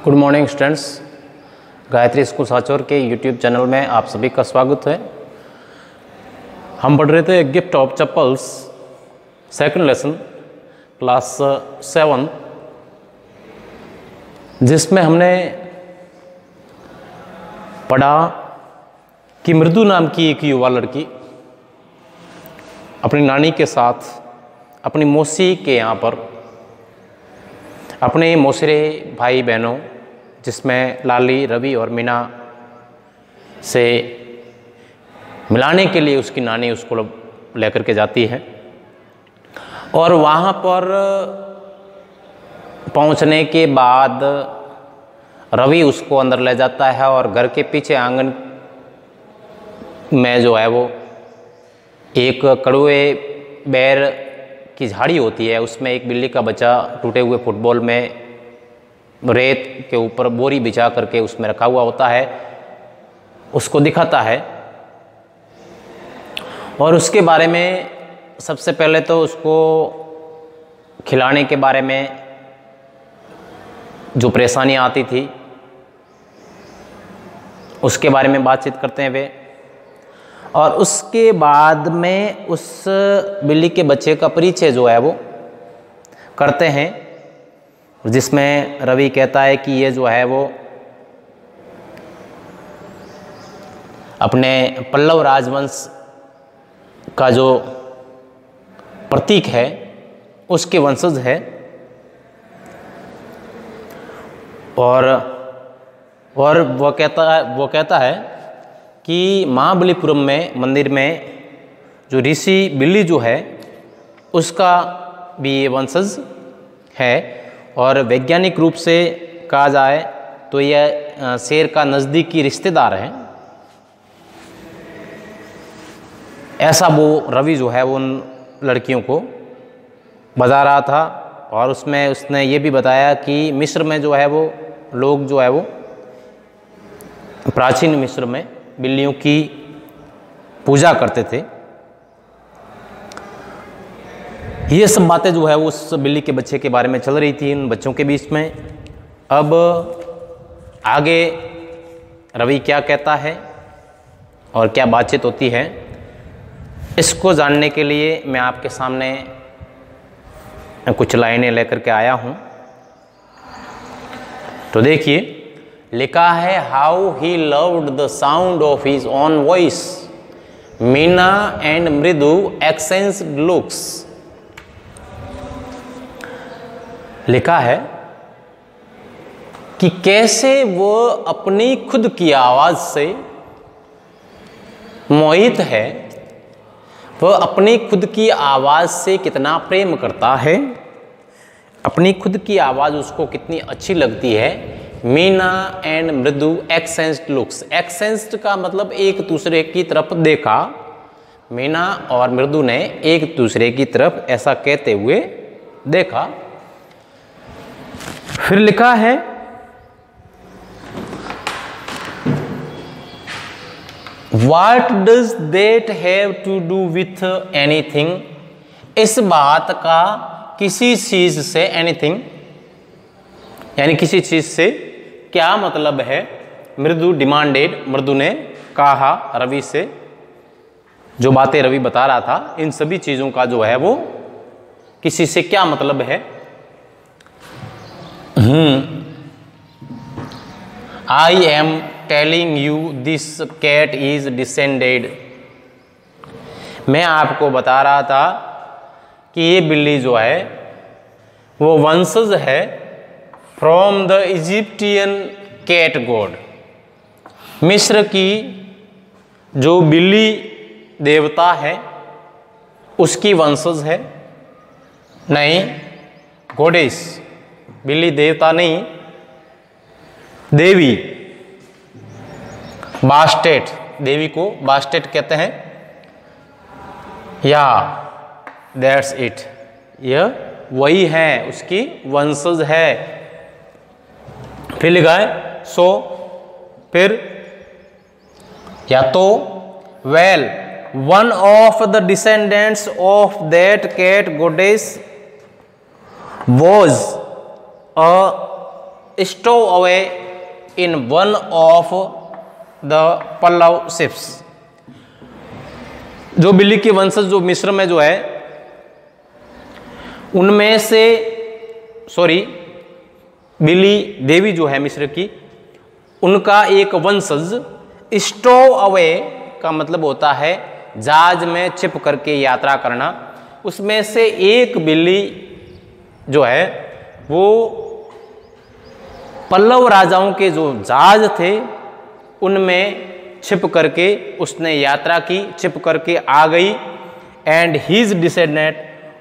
Good morning students, Gayatri school Sanchore के YouTube channel में आप सभी का स्वागत है। हम पढ़ रहे थे gift of chappals, second lesson, class 7, जिसमें हमने पढ़ा कि मृदु नाम की एक युवा लड़की अपनी नानी के साथ अपनी मौसी के यहाँ पर अपने मौसेरे भाई बहनों जिसमें लाली, रवि और मीना से मिलाने के लिए उसकी नानी उसको लेकर के जाती है। और वहाँ पर पहुँचने के बाद रवि उसको अंदर ले जाता है और घर के पीछे आंगन में जो है वो एक कड़वे बेर की झाड़ी होती है, उसमें एक बिल्ली का बच्चा टूटे हुए फुटबॉल में रेत के ऊपर बोरी बिछा करके उसमें रखा हुआ होता है, उसको दिखाता है। और उसके बारे में सबसे पहले तो उसको खिलाने के बारे में जो परेशानियां आती थी उसके बारे में बातचीत करते हैं वे, और उसके बाद में उस बिल्ली के बच्चे का परिचय जो है वो करते हैं, जिसमें रवि कहता है कि ये जो है वो अपने पल्लव राजवंश का जो प्रतीक है उसके वंशज है। और वो कहता है कि महाबलीपुरम में मंदिर में जो ऋषि बिल्ली जो है उसका भी ये वंशज है, और वैज्ञानिक रूप से कहा जाए तो यह शेर का नज़दीकी रिश्तेदार है। ऐसा वो रवि जो है वो उन लड़कियों को बता रहा था। और उसमें उसने ये भी बताया कि मिस्र में जो है वो लोग जो है वो प्राचीन मिस्र में बिल्लियों की पूजा करते थे। ये सब बातें जो है वो उस बिल्ली के बच्चे के बारे में चल रही थी इन बच्चों के बीच में। अब आगे रवि क्या कहता है और क्या बातचीत होती है, इसको जानने के लिए मैं आपके सामने कुछ लाइनें लेकर के आया हूँ। तो देखिए, लिखा है how he loved the sound of his own voice, Meena and मृदु एक्सचेंज्ड लुक्स। लिखा है कि कैसे वो अपनी खुद की आवाज से मोहित है, वह अपनी खुद की आवाज से कितना प्रेम करता है, अपनी खुद की आवाज उसको कितनी अच्छी लगती है। मीना एंड मृदु एक्सचेंज्ड लुक्स, एक्सचेंज्ड का मतलब एक दूसरे की तरफ देखा। मीना और मृदु ने एक दूसरे की तरफ ऐसा कहते हुए देखा। फिर लिखा है What does that have to do with anything? इस बात का किसी चीज से, एनीथिंग यानी किसी चीज से क्या मतलब है। मृदु डिमांडेड, मृदु ने कहा रवि से, जो बातें रवि बता रहा था इन सभी चीजों का जो है वो किसी से क्या मतलब है। I am telling you this cat is descended. मैं आपको बता रहा था कि ये बिल्ली जो है वो वंशज है from the Egyptian cat god. मिस्र की जो बिल्ली देवता है उसकी वंशज है। नहीं, गॉडेस, बिल्ली देवता नहीं, देवी, बास्टेट, देवी को बास्टेट कहते हैं। या दैट्स इट, यह वही है, उसकी वंशज है। फिर लिखा है सो, फिर या तो well one of the descendants of that cat goddess was a stowaway in one of the Pallava ships. जो बिल्ली के वंशज जो मिस्र में जो है उनमें से बिल्ली देवी जो है मिस्र की, उनका एक वंशज स्टोव अवे का मतलब होता है जहाज में छिप करके यात्रा करना। उसमें से एक बिल्ली जो है वो पल्लव राजाओं के जो जहाज थे उनमें छिप करके उसने यात्रा की, छिप करके आ गई। एंड हीज डिसेंडेंट,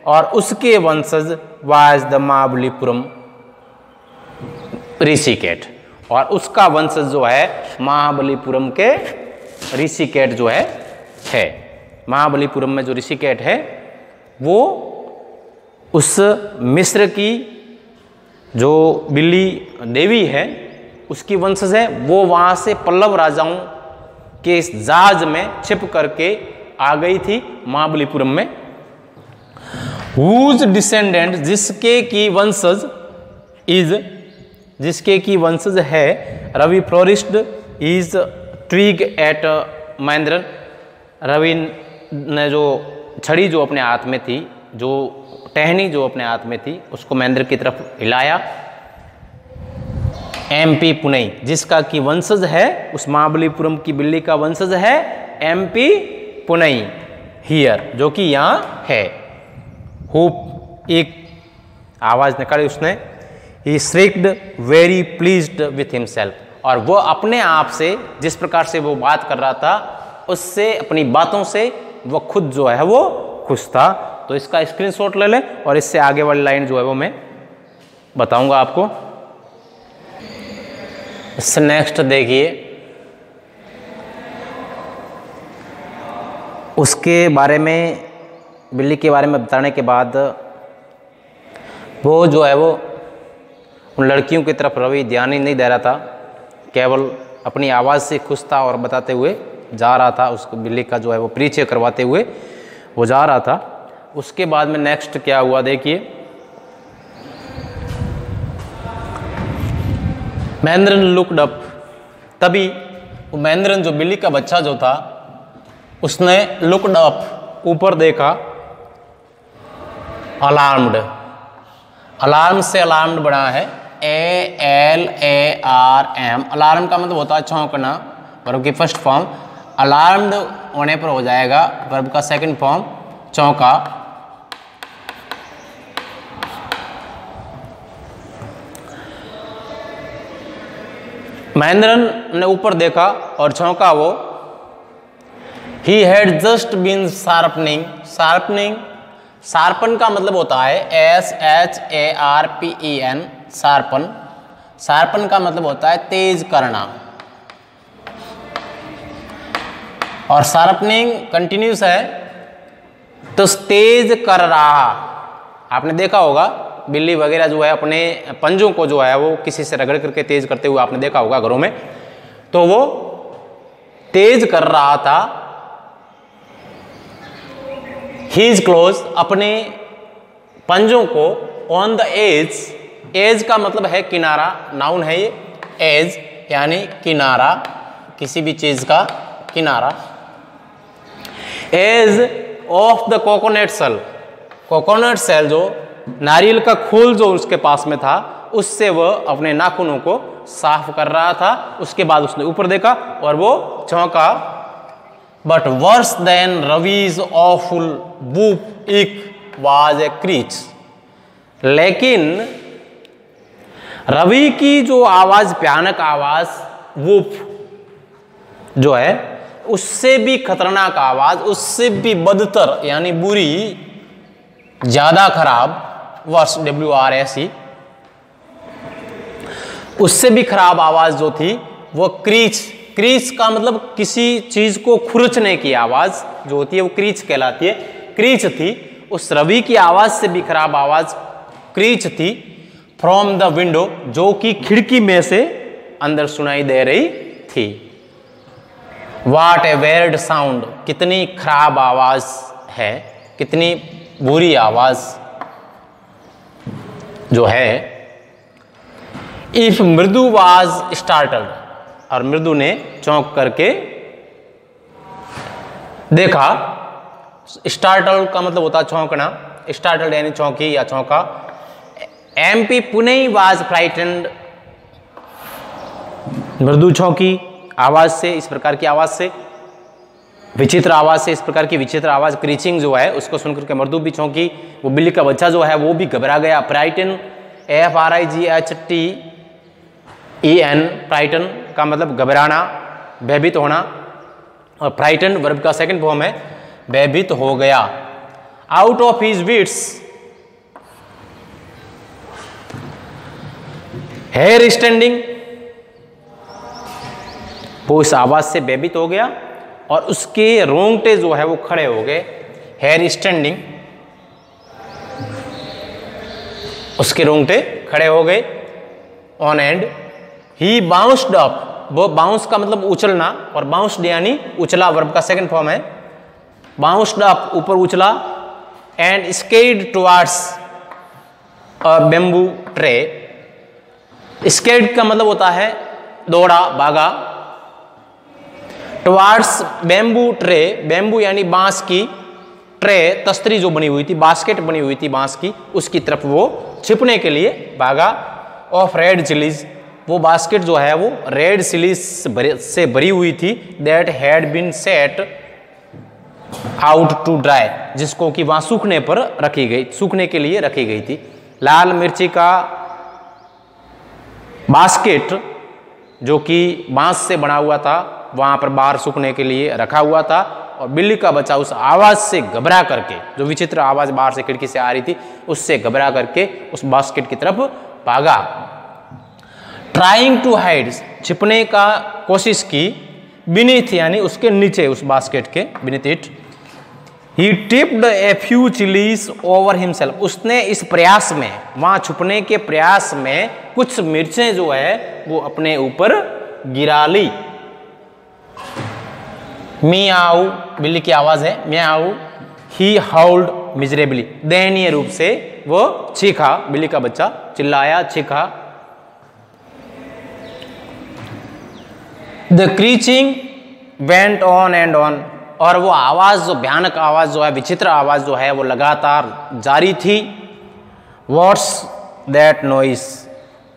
और उसके वंशज वाज द महाबलीपुरम ऋषिकेट, और उसका वंशज जो है महाबलीपुरम के ऋषिकेट जो है। महाबलीपुरम में जो ऋषिकेट है वो उस मिस्र की जो बिल्ली देवी है उसकी वंशज है। वो वहाँ से पल्लव राजाओं के इस जहाज में छिप करके आ गई थी महाबलीपुरम में। whose descendant, जिसके की वंशज है Ravi flourished his twig at Mahendra. Ravi ने जो छड़ी जो अपने हाथ में थी, जो टहनी जो अपने हाथ में थी, उसको महेंद्र की तरफ हिलाया। MP पुनई, जिसका की वंशज है, उस महाबलीपुरम की बिल्ली का वंशज है MP पुनई हियर, जो कि यहाँ है। होप, एक आवाज निकाली उसने। ही श्रिक्ड वेरी प्लीज्ड विथ हिमसेल्फ, और वो अपने आप से जिस प्रकार से वो बात कर रहा था उससे, अपनी बातों से वो खुद जो है वो खुश था। तो इसका स्क्रीनशॉट ले लें और इससे आगे वाली लाइन जो है वो मैं बताऊंगा आपको। इससे नेक्स्ट देखिए, उसके बारे में, बिल्ली के बारे में बताने के बाद वो जो है वो उन लड़कियों की तरफ रवि ध्यान ही नहीं दे रहा था, केवल अपनी आवाज़ से खुश था और बताते हुए जा रहा था। उस बिल्ली का जो है वो परिचय करवाते हुए वो जा रहा था। उसके बाद में नेक्स्ट क्या हुआ देखिए। महेंद्रन लुक्ड अप, तभी वो महेंद्रन जो बिल्ली का बच्चा जो था उसने लुक्ड अप, ऊपर देखा। अलार्म्ड, अलार्म से अलार्म्ड बना है ALARM। अलार्म का मतलब होता है चौंकना, वर्ब की फर्स्ट फॉर्म। अलार्म्ड होने पर हो जाएगा वर्ब का सेकंड फॉर्म चौंका। महेंद्रन ने ऊपर देखा और चौंका वो। He had just been sharpening, sharpening, sharpen का मतलब होता है SHARPEN, शार्पन। शार्पन का मतलब होता है तेज करना, और शार्पनिंग कंटिन्यूस है तो तेज कर रहा। आपने देखा होगा बिल्ली वगैरह जो है अपने पंजों को जो है वो किसी से रगड़ करके तेज करते हुए आपने देखा होगा घरों में, तो वो तेज कर रहा था। हीज क्लोज, अपने पंजों को, ऑन द एज, एज का मतलब है किनारा, नाउन है ये, एज यानी किनारा, किसी भी चीज का किनारा। Edge of the coconut shell, coconut shell जो नारियल का खोल जो उसके पास में था, उससे वह अपने नाखूनों को साफ कर रहा था। उसके बाद उसने ऊपर देखा और वो चौंका। But worse than Ravi's awful whoop इक वाज ए क्रीच, लेकिन रवि की जो आवाज, भयानक आवाज, वूप जो है, उससे भी खतरनाक आवाज, उससे भी बदतर यानी बुरी, ज्यादा खराब, वर्स WRSE, उससे भी खराब आवाज जो थी वो क्रीच। क्रीच का मतलब किसी चीज को खुरचने की आवाज जो होती है वो क्रीच कहलाती है, क्रीच थी। उस रवि की आवाज से भी खराब आवाज क्रीच थी। फ्रॉम द विंडो, जो कि खिड़की में से अंदर सुनाई दे रही थी। वाट ए वेर्ड साउंड, कितनी खराब आवाज है, कितनी बुरी आवाज जो है। इफ मृदु वाज स्टार्टल्ड, और मृदु ने चौंक करके देखा। स्टार्टल्ड का मतलब होता है चौंकना, स्टार्टल्ड यानी चौंकी या चौंका। एमपी पुनई वाज फ्राइटेंड, मृदु चौंकी आवाज से, इस प्रकार की आवाज से, विचित्र आवाज से, इस प्रकार की विचित्र आवाज क्रीचिंग जो है उसको सुनकर के मृदु भी चौंकी। वो बिल्ली का बच्चा जो है वो भी घबरा गया। फ्राइटन, FRIGHTEN, फ्राइटन का मतलब घबराना, भयभीत होना, और फ्राइटन वर्ब का सेकंड फॉर्म है, भयभीत हो गया। Out of his wits, hair standing, वो इस आवाज से भयभीत हो गया और उसके रोंगटे जो है वो खड़े हो गए। हेयर स्टैंडिंग, उसके रोंगटे खड़े हो गए। On and he bounced up, वो बाउंस का मतलब उछलना, और बाउंस्ड यानी उछला, वर्ब का सेकंड फॉर्म है। बाउंस्ड अप, ऊपर उछला। And scud towards a bamboo tray, scud का मतलब होता है दौड़ा, भागा। टुवार्ड्स बेम्बू ट्रे, बेम्बू यानी बांस की, ट्रे तस्तरी जो बनी हुई थी, बास्केट बनी हुई थी बांस की, उसकी तरफ वो छिपने के लिए भागा। ऑफ रेड चिलीज, वो बास्केट जो है वो रेड चिलीज से भरी हुई थी। That had been set out to dry, जिसको कि वहां सूखने पर रखी गई, सूखने के लिए रखी गई थी। लाल मिर्ची का बास्केट जो कि बांस से बना हुआ था, वहां पर बाहर सूखने के लिए रखा हुआ था। और बिल्ली का बच्चा उस आवाज से घबरा करके, जो विचित्र आवाज बाहर से खिड़की से आ रही थी, उससे घबरा करके उस बास्केट की तरफ भागा। ट्राइंग टू हाइड, छिपने का कोशिश की। बीनीथ यानी उसके नीचे, उस बास्केट के beneath it. He tipped a few chillies over himself, उसने इस प्रयास में, वहां छुपने के प्रयास में कुछ मिर्चें जो है वो अपने ऊपर गिरा ली। मियाऊ, बिल्ली की आवाज है, मियाऊ। ही हाउल्ड मिजरेबली, दयनीय रूप से वो चीखा, बिल्ली का बच्चा चिल्लाया, चीखा। The screeching went on and on, और वो आवाज जो भयानक आवाज जो है, विचित्र आवाज जो है वो लगातार जारी थी। व्हाट्स दैट नॉइस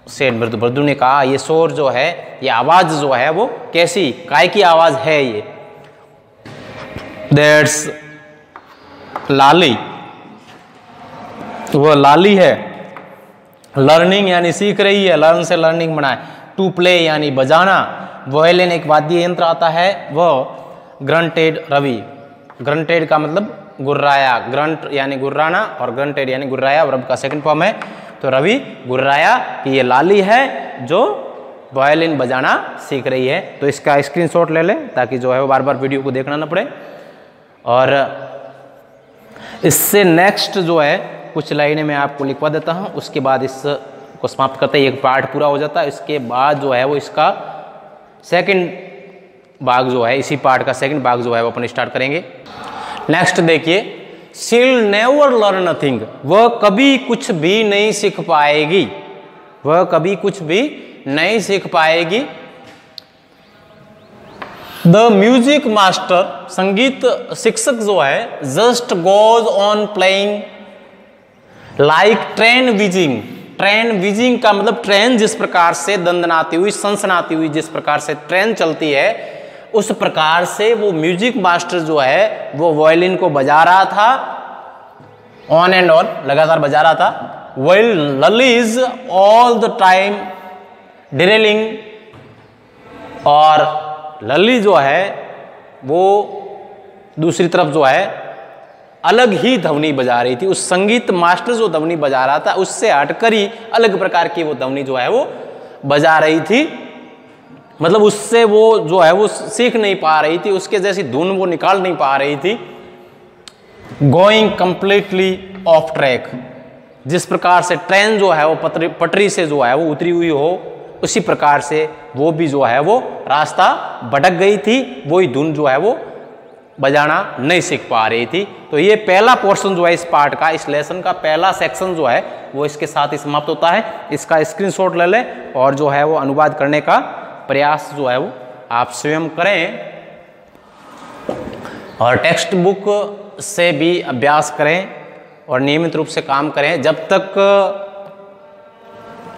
सेड मृदु, मृदु ने कहा ये शोर जो है, ये आवाज जो है वो कैसी, काय की आवाज है ये। दैट्स लाली, वो लाली है। लर्निंग यानी सीख रही है, लर्न से लर्निंग बना है। टू प्ले यानी बजाना। वोयलिन एक वाद्य यंत्र आता है, वो ग्रंटेड रवि, ग्रंटेड का मतलब गुर्राया, ग्रंट यानी गुर्राना और ग्रंटेड यानी गुर्राया, वर्ब का सेकंड फॉर्म है। तो रवि गुर्राया कि ये लाली है जो वायलिन बजाना सीख रही है। तो इसका स्क्रीनशॉट ले लें ताकि जो है वो बार बार वीडियो को देखना ना पड़े। और इससे नेक्स्ट जो है कुछ लाइनें मैं आपको लिखवा देता हूँ, उसके बाद इसको समाप्त करते ही एक पार्ट पूरा हो जाता है। इसके बाद जो है वो इसका सेकंड भाग जो है, इसी पार्ट का सेकंड भाग जो है वो अपन स्टार्ट करेंगे। नेक्स्ट देखिए, शील नेवर लर्न नथिंग, वह कभी कुछ भी नहीं सीख पाएगी, वह कभी कुछ भी नहीं सीख पाएगी। द म्यूजिक मास्टर, संगीत शिक्षक जो है, just goes on playing like train wheezing, train wheezing का मतलब ट्रेन जिस प्रकार से दंदनाती हुई, सनसनाती हुई जिस प्रकार से ट्रेन चलती है, उस प्रकार से वो म्यूजिक मास्टर जो है वो वायलिन को बजा रहा था, ऑन एंड ऑन, लगातार बजा रहा था। While Lully is all the time derailing, और लली जो है वो दूसरी तरफ जो है अलग ही ध्वनि बजा रही थी। उस संगीत मास्टर जो ध्वनि बजा रहा था उससे हटकर ही अलग प्रकार की वो ध्वनि जो है वो बजा रही थी, मतलब उससे वो जो है वो सीख नहीं पा रही थी, उसके जैसी धुन वो निकाल नहीं पा रही थी। गोइंग कंप्लीटली ऑफ ट्रैक, जिस प्रकार से ट्रेन जो है वो पटरी से जो है वो उतरी हुई हो, उसी प्रकार से वो भी जो है वो रास्ता भटक गई थी, वही धुन जो है वो बजाना नहीं सीख पा रही थी। तो ये पहला पोर्शन जो है इस पार्ट का, इस लेसन का पहला सेक्शन जो है वो इसके साथ ही समाप्त होता है। इसका स्क्रीनशॉट ले लें और जो है वो अनुवाद करने का प्रयास जो है वो आप स्वयं करें और टेक्स्ट बुक से भी अभ्यास करें और नियमित रूप से काम करें। जब तक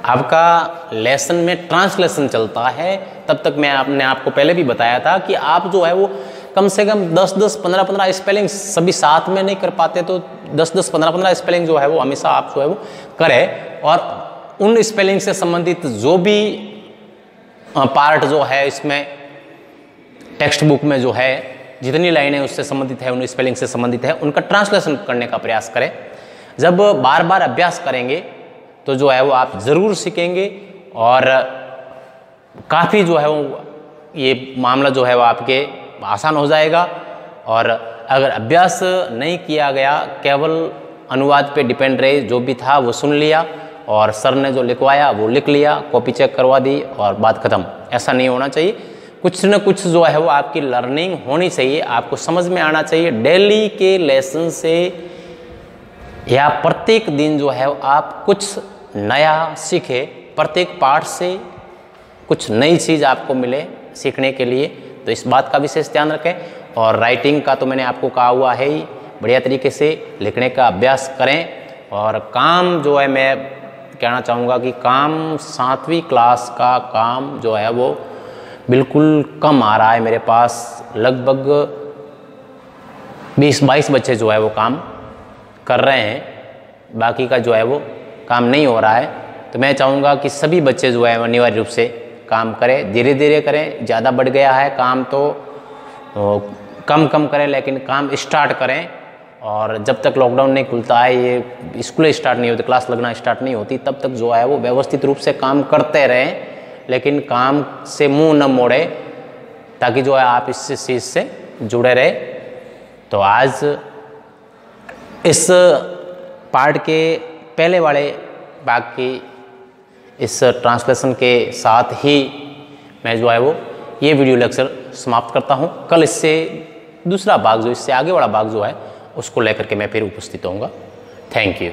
आपका लेसन में ट्रांसलेशन चलता है तब तक मैंने आपको पहले भी बताया था कि आप जो है वो कम से कम 10-10, 15-15 स्पेलिंग सभी साथ में नहीं कर पाते, तो 10-10, 15-15 स्पेलिंग जो है वो हमेशा आप जो है वो करें और उन स्पेलिंग से संबंधित जो भी पार्ट जो है इसमें टेक्स्ट बुक में जो है जितनी लाइनें उससे संबंधित है, उन स्पेलिंग से संबंधित है, उनका ट्रांसलेशन करने का प्रयास करें। जब बार बार अभ्यास करेंगे तो जो है वो आप ज़रूर सीखेंगे और काफ़ी जो है वो ये मामला जो है वो आपके आसान हो जाएगा। और अगर अभ्यास नहीं किया गया, केवल अनुवाद पे डिपेंड रहे, जो भी था वो सुन लिया और सर ने जो लिखवाया वो लिख लिया, कॉपी चेक करवा दी और बात ख़त्म, ऐसा नहीं होना चाहिए। कुछ न कुछ जो है वो आपकी लर्निंग होनी चाहिए, आपको समझ में आना चाहिए। डेली के लेसन से या प्रत्येक दिन जो है आप कुछ नया सीखें, प्रत्येक पाठ से कुछ नई चीज़ आपको मिले सीखने के लिए, तो इस बात का विशेष ध्यान रखें। और राइटिंग का तो मैंने आपको कहा हुआ है ही, बढ़िया तरीके से लिखने का अभ्यास करें। और काम जो है मैं कहना चाहूँगा कि काम 7वीं क्लास का काम जो है वो बिल्कुल कम आ रहा है मेरे पास, लगभग 20-22 बच्चे जो है वो काम कर रहे हैं, बाकी का जो है वो काम नहीं हो रहा है। तो मैं चाहूँगा कि सभी बच्चे जो है अनिवार्य रूप से काम करें, धीरे धीरे करें। ज़्यादा बढ़ गया है काम तो कम कम करें, लेकिन काम स्टार्ट करें। और जब तक लॉकडाउन नहीं खुलता है, ये स्कूल स्टार्ट नहीं होती, क्लास लगना स्टार्ट नहीं होती, तब तक जो है वो व्यवस्थित रूप से काम करते रहें, लेकिन काम से मुंह न मोड़े, ताकि जो है आप इस चीज़ से जुड़े रहे। तो आज इस पार्ट के पहले वाले भाग की इस ट्रांसलेशन के साथ ही मैं जो है वो ये वीडियो लेक्चर समाप्त करता हूँ। कल इससे दूसरा भाग, जो इससे आगे वाला भाग जो है, उसको लेकर के मैं फिर उपस्थित होऊंगा। Thank you.